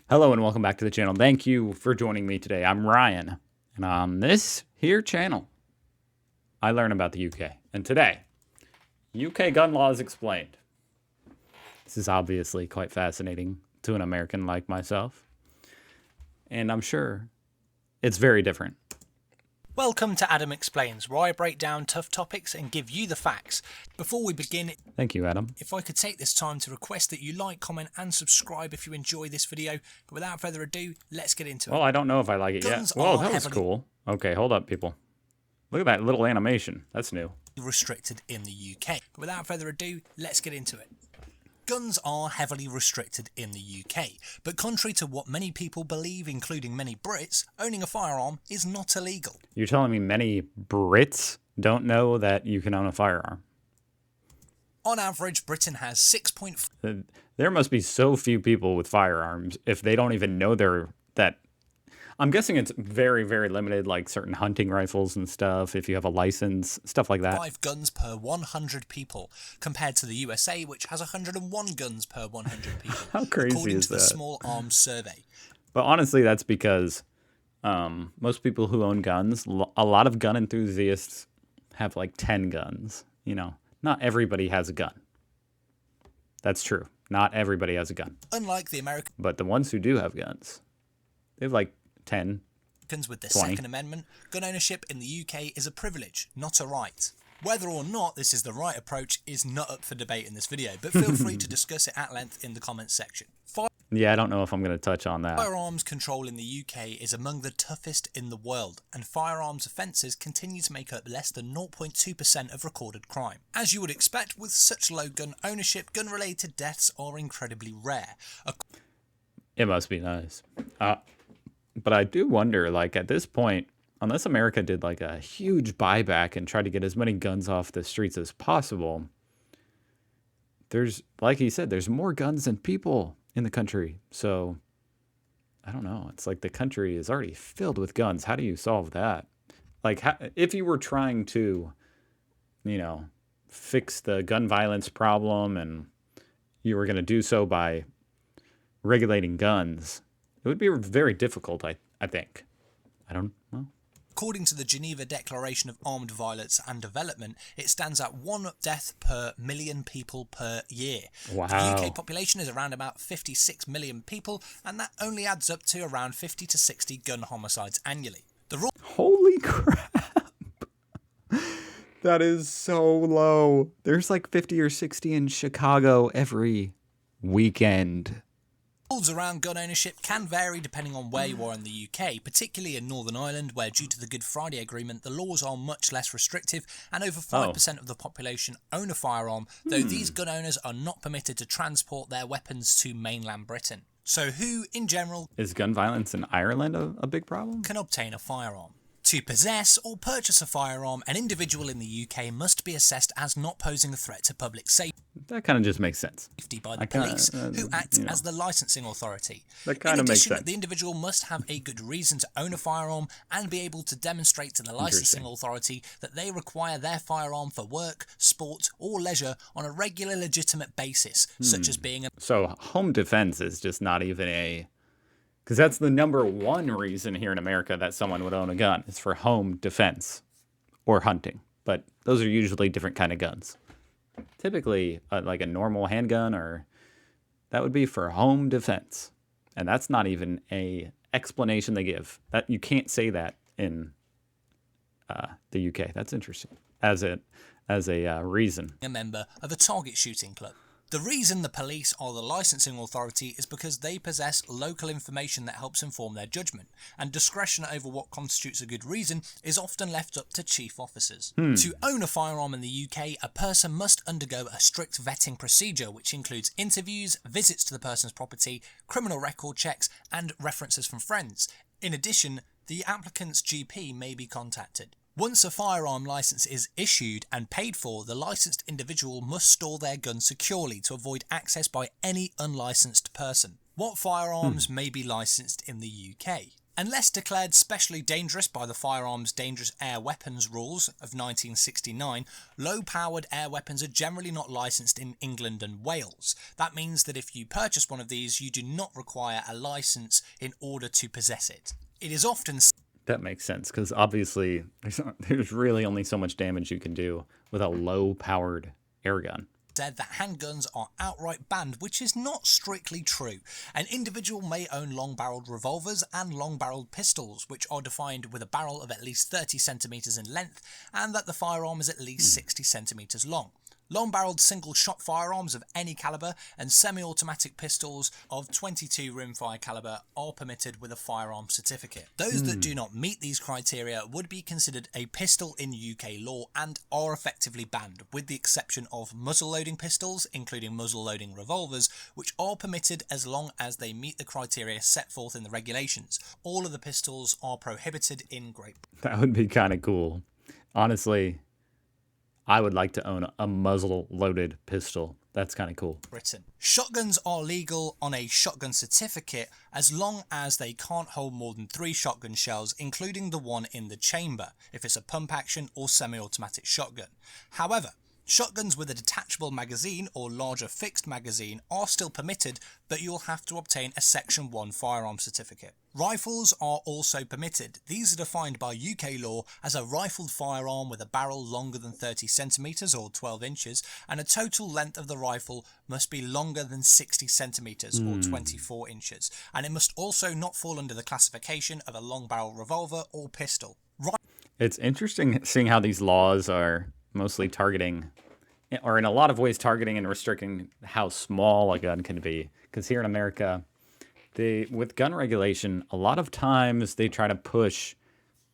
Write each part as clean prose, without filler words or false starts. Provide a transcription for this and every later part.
Hello and welcome back to the channel. Thank you for joining me today. I'm Ryan, and on this here channel, I learn about the UK. And today, UK gun laws explained. This is obviously quite fascinating to an American like myself, and I'm sure it's very different. Welcome to Adam Explains, where I break down tough topics and give you the facts. Before we begin, Thank you, Adam. if I could take this time to request that you like, comment and subscribe if you enjoy this video. But without further ado, let's get into it. Well, I don't know if I like it Guns yet. Whoa, are that was heavily- cool. Okay, hold up, people. Look at that little animation. That's new. Restricted in the UK. But without further ado, let's get into it. Guns are heavily restricted in the UK, but contrary to what many people believe, including many Brits, owning a firearm is not illegal. You're telling me many Brits don't know that you can own a firearm? On average, Britain has 6.4 There must be so few people with firearms if they don't even know that. I'm guessing it's very, very limited, like certain hunting rifles and stuff, if you have a license, stuff like that. guns per 100 people, compared to the USA, which has 101 guns per 100 people. How crazy according is to the that? Small Arms Survey. But honestly, that's because most people who own guns, a lot of gun enthusiasts have like 10 guns. You know, not everybody has a gun. That's true. Not everybody has a gun. Unlike the Americans But the ones who do have guns, they have like 10. with the 20. Second Amendment, gun ownership in the UK is a privilege, not a right. Whether or not this is the right approach is not up for debate in this video, but feel free to discuss it at length in the comments section. Yeah, I don't know if I'm going to touch on that. Firearms control in the UK is among the toughest in the world, and firearms offences continue to make up less than 0.2% of recorded crime. As you would expect, with such low gun ownership, gun-related deaths are incredibly rare. It must be nice. But I do wonder, like, at this point, unless America did, like, a huge buyback and tried to get as many guns off the streets as possible, there's, like he said, there's more guns than people in the country. So, I don't know. It's like the country is already filled with guns. How do you solve that? Like, if you were trying to, you know, fix the gun violence problem and you were going to do so by regulating guns, it would be very difficult, I think. I don't know. According to the Geneva Declaration of Armed Violence and Development, it stands at 1 death per million people per year. Wow. The UK population is around about 56 million people, and that only adds up to around 50 to 60 gun homicides annually. Holy crap. That is so low. There's like 50 or 60 in Chicago every weekend. Rules around gun ownership can vary depending on where you are in the UK, particularly in Northern Ireland, where due to the Good Friday Agreement, the laws are much less restrictive and over 5% of the population own a firearm, though these gun owners are not permitted to transport their weapons to mainland Britain. So who, in general, Is gun violence in Ireland a big problem? can obtain a firearm? To possess or purchase a firearm, an individual in the UK must be assessed as not posing a threat to public safety That kind of just makes sense. by the kinda, police, who act you know. as the licensing authority. That kind of makes addition, sense. the individual must have a good reason to own a firearm and be able to demonstrate to the licensing authority that they require their firearm for work, sport, or leisure on a regular, legitimate basis, such as being a So home defense is just not even a... Because that's the number one reason here in America that someone would own a gun. It's for home defense or hunting. But those are usually different kind of guns. Typically, like a normal handgun, or that would be for home defense. And that's not even a explanation they give. That you can't say that in the UK. That's interesting as a reason. member of a target shooting club. The reason the police are the licensing authority is because they possess local information that helps inform their judgment, and discretion over what constitutes a good reason is often left up to chief officers. To own a firearm in the UK, a person must undergo a strict vetting procedure, which includes interviews, visits to the person's property, criminal record checks, and references from friends. In addition, the applicant's GP may be contacted. Once a firearm license is issued and paid for, the licensed individual must store their gun securely to avoid access by any unlicensed person. What firearms may be licensed in the UK? Unless declared specially dangerous by the Firearms Dangerous Air Weapons Rules of 1969, low-powered air weapons are generally not licensed in England and Wales. That means that if you purchase one of these, you do not require a license in order to possess it. It is often That makes sense, because obviously there's really only so much damage you can do with a low-powered air gun. said that handguns are outright banned, which is not strictly true. An individual may own long-barreled revolvers and long-barreled pistols, which are defined with a barrel of at least 30 centimeters in length and that the firearm is at least 60 centimeters long. Long-barreled single-shot firearms of any caliber and semi-automatic pistols of 22 rimfire caliber are permitted with a firearm certificate. Those that do not meet these criteria would be considered a pistol in UK law and are effectively banned, with the exception of muzzle-loading pistols, including muzzle-loading revolvers, which are permitted as long as they meet the criteria set forth in the regulations. All of the pistols are prohibited in Great Britain. That would be kind of cool. Honestly, I would like to own a muzzle-loaded pistol. That's kind of cool. Shotguns are legal on a shotgun certificate as long as they can't hold more than 3 shotgun shells, including the one in the chamber, if it's a pump action or semi-automatic shotgun. However, shotguns with a detachable magazine or larger fixed magazine are still permitted, but you'll have to obtain a Section 1 firearm certificate. Rifles are also permitted. These are defined by UK law as a rifled firearm with a barrel longer than 30 centimeters or 12 inches, and a total length of the rifle must be longer than 60 centimeters or 24 inches, and it must also not fall under the classification of a long barrel revolver or pistol. It's interesting seeing how these laws are mostly targeting, or in a lot of ways targeting and restricting how small a gun can be. Because here in America, with gun regulation, a lot of times they try to push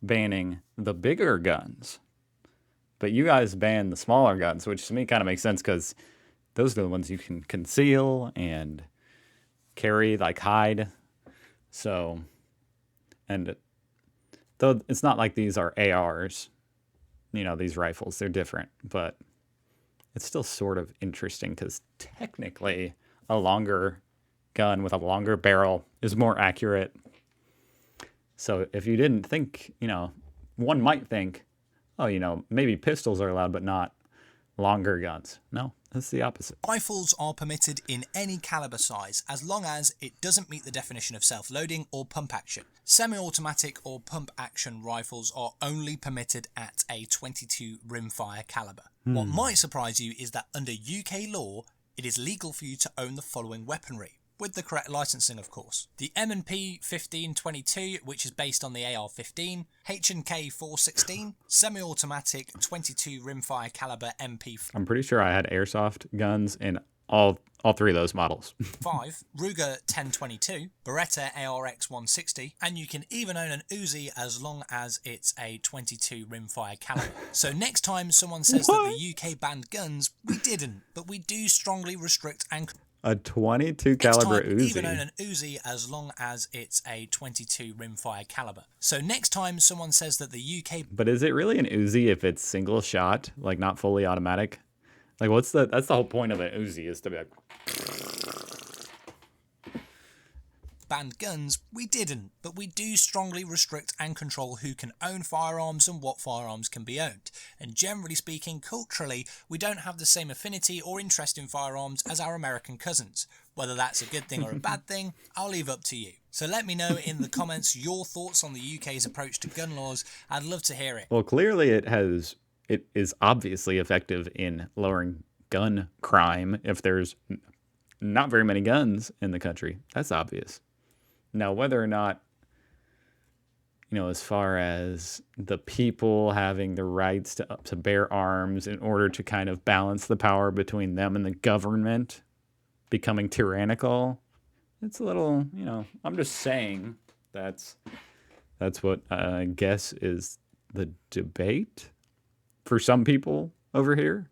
banning the bigger guns. But you guys ban the smaller guns, which to me kind of makes sense because those are the ones you can conceal and carry, like hide. So, and though it's not like these are ARs, these rifles, they're different, but it's still sort of interesting because technically a longer gun with a longer barrel is more accurate. So if you didn't think, one might think, oh, maybe pistols are allowed, but not longer guns. No, that's the opposite. Rifles are permitted in any caliber size as long as it doesn't meet the definition of self-loading or pump action. Semi-automatic or pump action rifles are only permitted at a 22 rimfire caliber. What might surprise you is that under UK law, it is legal for you to own the following weaponry, with the correct licensing of course. The M&P 1522, which is based on the AR-15, H&K 416, semi-automatic 22 rimfire caliber MP. I'm pretty sure I had airsoft guns in all 3 of those models. 5, Ruger 1022, Beretta ARX 160, and you can even own an Uzi as long as it's a 22 rimfire caliber. So next time someone says that the UK banned guns, we didn't, but we do strongly restrict and a 22 caliber Uzi. Even own Uzi. an Uzi as long as it's a 22 rimfire caliber. So next time someone says that the UK... But is it really an Uzi if it's single shot, like not fully automatic? Like that's the whole point of an Uzi, is to be like... banned guns, we didn't, but we do strongly restrict and control who can own firearms and what firearms can be owned. And generally speaking, culturally, we don't have the same affinity or interest in firearms as our American cousins. Whether that's a good thing or a bad thing, I'll leave up to you. So let me know in the comments your thoughts on the UK's approach to gun laws. I'd love to hear it. Well, clearly it is obviously effective in lowering gun crime if there's not very many guns in the country. That's obvious. Now, whether or not, as far as the people having the rights to bear arms in order to kind of balance the power between them and the government becoming tyrannical, it's a little, I'm just saying that's what I guess is the debate for some people over here.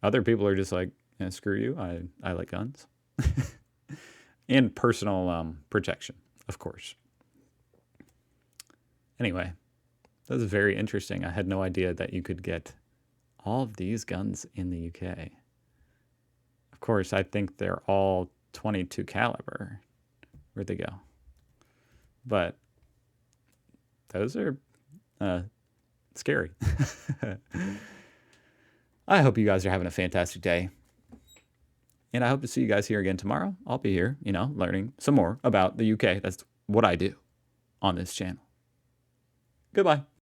Other people are just like, yeah, screw you, I like guns. And personal protection, of course. Anyway, that was very interesting. I had no idea that you could get all of these guns in the UK. Of course, I think they're all 22 caliber. Where'd they go? But Those are scary. I hope you guys are having a fantastic day. And I hope to see you guys here again tomorrow. I'll be here, learning some more about the UK. That's what I do on this channel. Goodbye.